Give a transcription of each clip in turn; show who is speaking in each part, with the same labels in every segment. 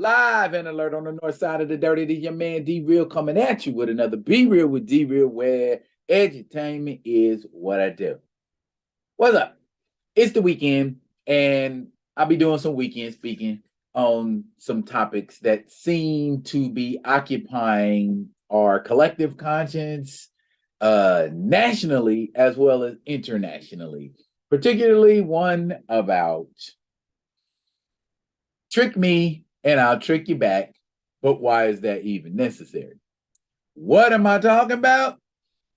Speaker 1: live and alert on the north side of the dirty. This your man D Real coming at you with another Be Real with D Real, where edutainment is what I do. What's up? It's the weekend, and I'll be doing some weekend speaking on some topics that seem to be occupying our collective conscience nationally as well as internationally, particularly one about trick me and I'll trick you back, but why is that even necessary? What am I talking about?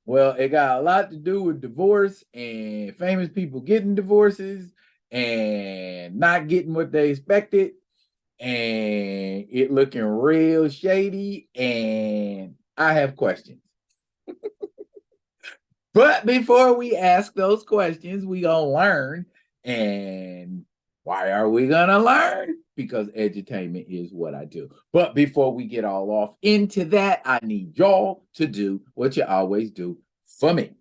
Speaker 1: Well, it got a lot to do with divorce and famous people getting divorces and not getting what they expected and it looking real shady. And I have questions. But before we ask those questions, we gonna learn. And why are we gonna learn? Because edutainment is what I do. But before we get all off into that, I need y'all to do what you always do for me.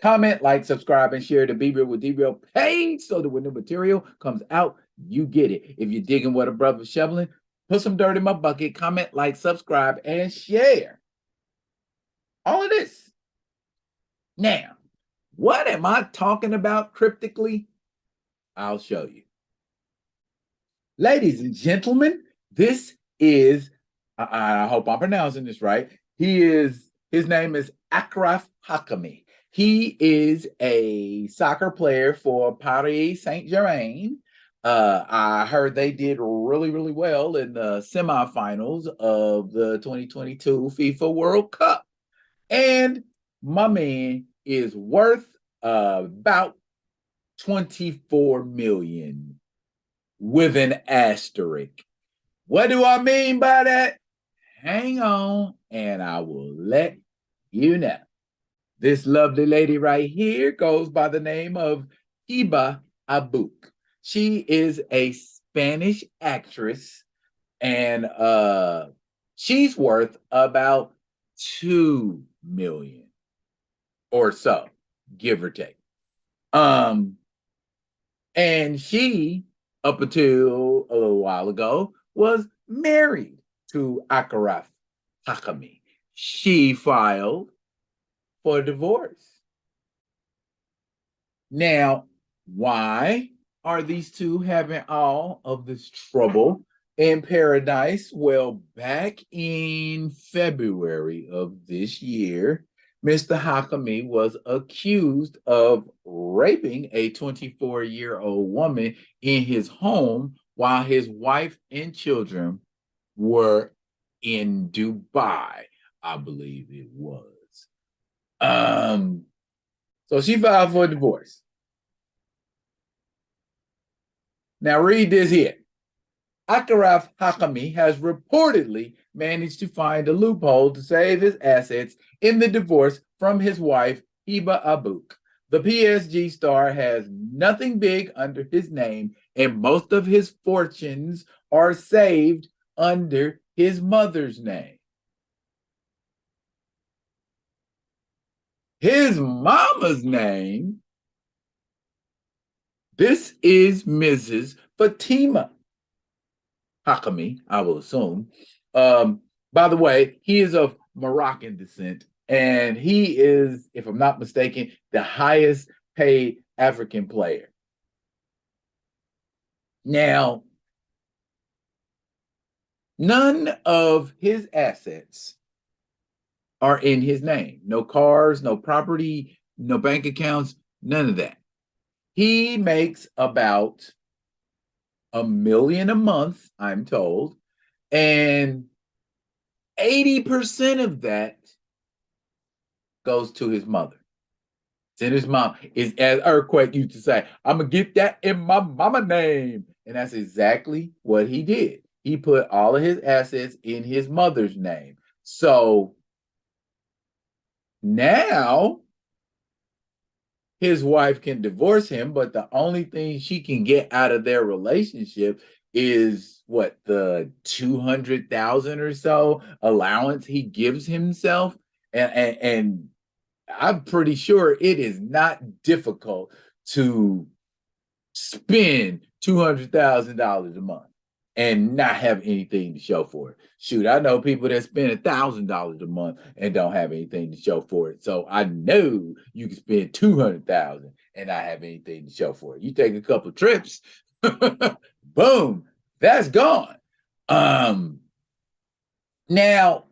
Speaker 1: Comment, like, subscribe, and share the Be Real with D-Real page so that when the material comes out, you get it. If you're digging what a brother's shoveling, put some dirt in my bucket, comment, like, subscribe, and share. All of this. Now, what am I talking about cryptically? I'll show you. Ladies and gentlemen, this is, I hope I'm pronouncing this right. His name is Achraf Hakimi. He is a soccer player for Paris Saint-Germain. I heard they did really, really well in the semifinals of the 2022 FIFA World Cup. And my man is worth about 24 million with an asterisk. What do I mean by that? Hang on and I will let you know. This lovely lady right here goes by the name of Hiba Abouk. She is a Spanish actress and she's worth about 2 million or so, give or take. And she, up until a little while ago, was married to Achraf Hakimi. She filed for divorce. Now, why are these two having all of this trouble in paradise? Well, back in February of this year, Mr. Hakimi was accused of raping a 24-year-old woman in his home while his wife and children were in Dubai, I believe it was. So she filed for divorce. Now read this here. Achraf Hakimi has reportedly managed to find a loophole to save his assets in the divorce from his wife, Hiba Abouk. The PSG star has nothing big under his name, and most of his fortunes are saved under his mother's name. His mama's name, this is Mrs. Fatima Hakimi, I will assume. By the way, he is of Moroccan descent, and he is, if I'm not mistaken, the highest paid African player. Now, none of his assets are in his name. No cars, no property, no bank accounts, none of that. He makes about $1 million a month, I'm told, and 80% of that goes to his mother. It's in his mom. It's as Earthquake used to say, I'm gonna get that in my mama name. And that's exactly what he did. He put all of his assets in his mother's name. So now his wife can divorce him, but the only thing she can get out of their relationship is what, the 200,000 or so allowance he gives himself. And I'm pretty sure it is not difficult to spend $200,000 a month. and not have anything to show for it. Shoot, I know people that spend $1,000 a month and don't have anything to show for it. So I know you can spend 200,000 and not have anything to show for it. You take a couple trips, boom, that's gone. Now,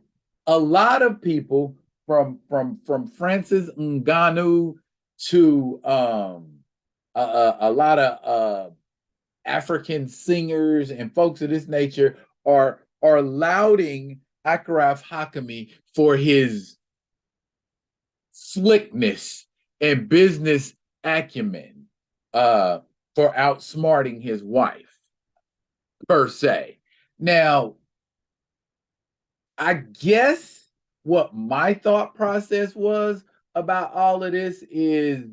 Speaker 1: a lot of people from Francis Ngannou to a lot of African singers and folks of this nature are lauding Achraf Hakimi for his slickness and business acumen, for outsmarting his wife, per se. Now, I guess what my thought process was about all of this is,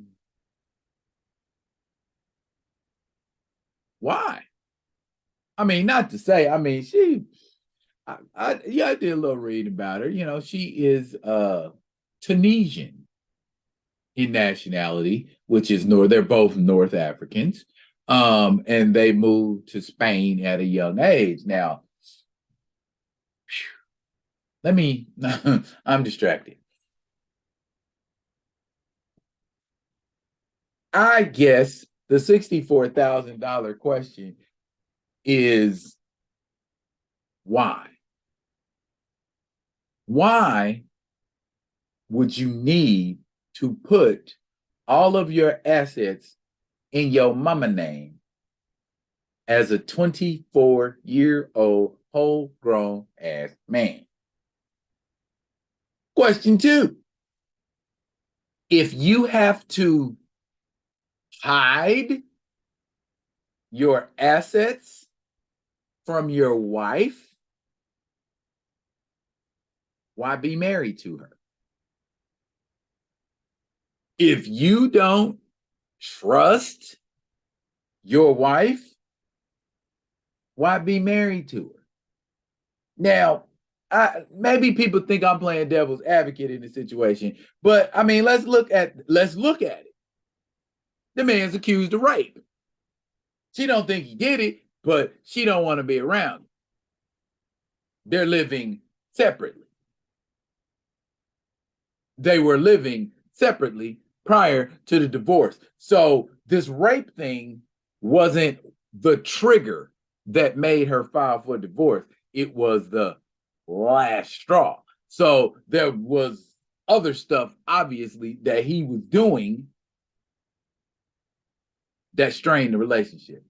Speaker 1: why? I mean, not to say, I mean, I did a little read about her. You know, she is Tunisian in nationality, which is they're both North Africans. And they moved to Spain at a young age. Now, I'm distracted. I guess the $64,000 question is, why? Why would you need to put all of your assets in your mama name as a 24-year-old whole grown ass man? Question 2. If you have to hide your assets from your wife, why be married to her? If you don't trust your wife, why be married to her? Now, maybe people think I'm playing devil's advocate in this situation, but I mean, let's look at it. The man's accused of rape. She don't think he did it, but she don't want to be around him. They're living separately. They were living separately prior to the divorce. So this rape thing wasn't the trigger that made her file for divorce. It was the last straw. So there was other stuff, obviously, that he was doing that strained the relationship.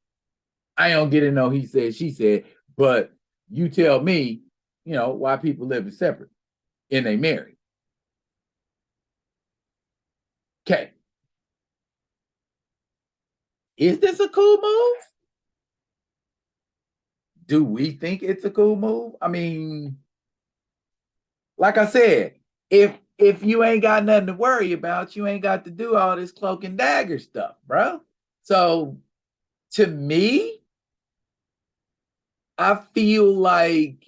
Speaker 1: I don't get it, no he said, she said, but you tell me, you know, why people living separate and they married. Okay. Is this a cool move? Do we think it's a cool move? I mean, like I said, if you ain't got nothing to worry about, you ain't got to do all this cloak and dagger stuff, bro. So to me, I feel like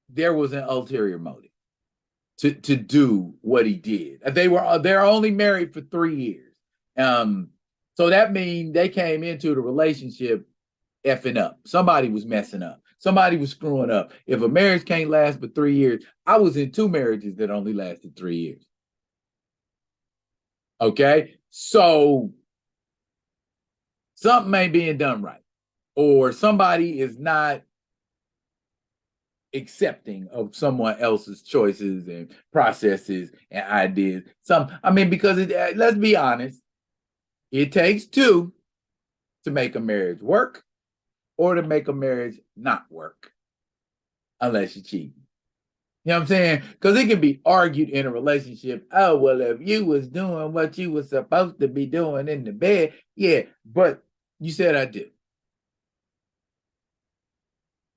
Speaker 1: there was an ulterior motive to do what he did. They're only married for 3 years. So that means they came into the relationship effing up. Somebody was messing up. Somebody was screwing up. If a marriage can't last for 3 years, I was in 2 marriages that only lasted 3 years. Okay, so something ain't being done right, or somebody is not accepting of someone else's choices and processes and ideas. Because let's be honest, it takes 2 to make a marriage work or to make a marriage not work, unless you're cheating. You know what I'm saying? Because it can be argued in a relationship. Oh, well, if you was doing what you was supposed to be doing in the bed, yeah, but you said I do.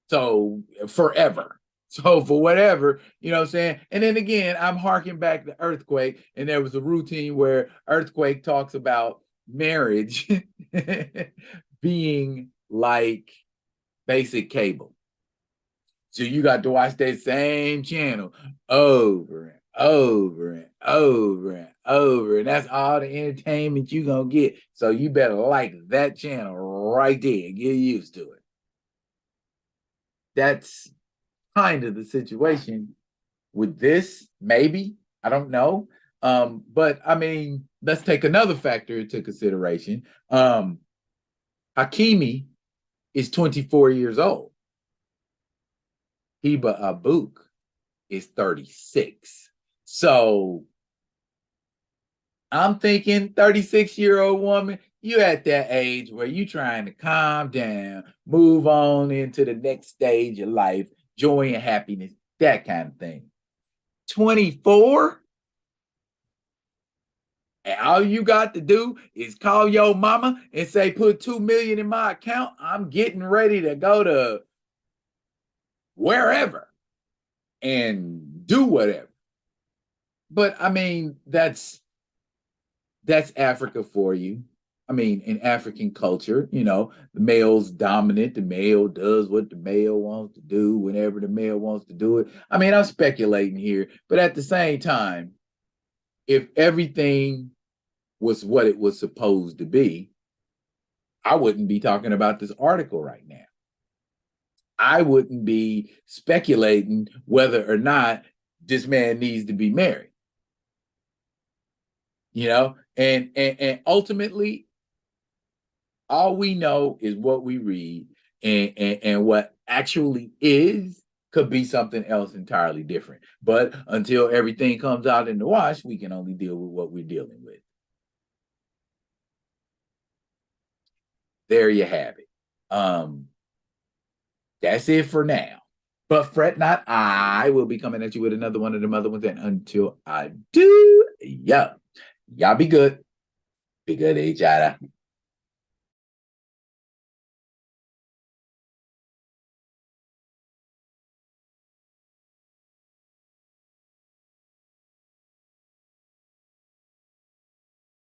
Speaker 1: So forever. So for whatever, you know what I'm saying? And then again, I'm harking back to Earthquake, and there was a routine where Earthquake talks about marriage being like basic cable. So you got to watch that same channel over and over and over and over. And that's all the entertainment you're going to get. So you better like that channel right there. Get used to it. that's kind of the situation with this, maybe. I don't know. But I mean, let's take another factor into consideration. Hakimi is 24 years old. Hiba Abouk is 36. So I'm thinking 36-year-old woman, you at that age where you trying to calm down, move on into the next stage of life, joy and happiness, that kind of thing. 24? And all you got to do is call your mama and say, put 2 million in my account. I'm getting ready to go to wherever and do whatever. But I mean, that's Africa for you. I mean, in African culture, the male's dominant. The male does what the male wants to do whenever the male wants to do it. I mean, I'm speculating here, but at the same time, if everything was what it was supposed to be, I wouldn't be talking about this article right now. I wouldn't be speculating whether or not this man needs to be married. And ultimately, all we know is what we read, and what actually is could be something else entirely different. But until everything comes out in the wash, we can only deal with what we're dealing with. There you have it. That's it for now. But fret not, I will be coming at you with another one of them other ones. And until I do, y'all be good. Be good to each other.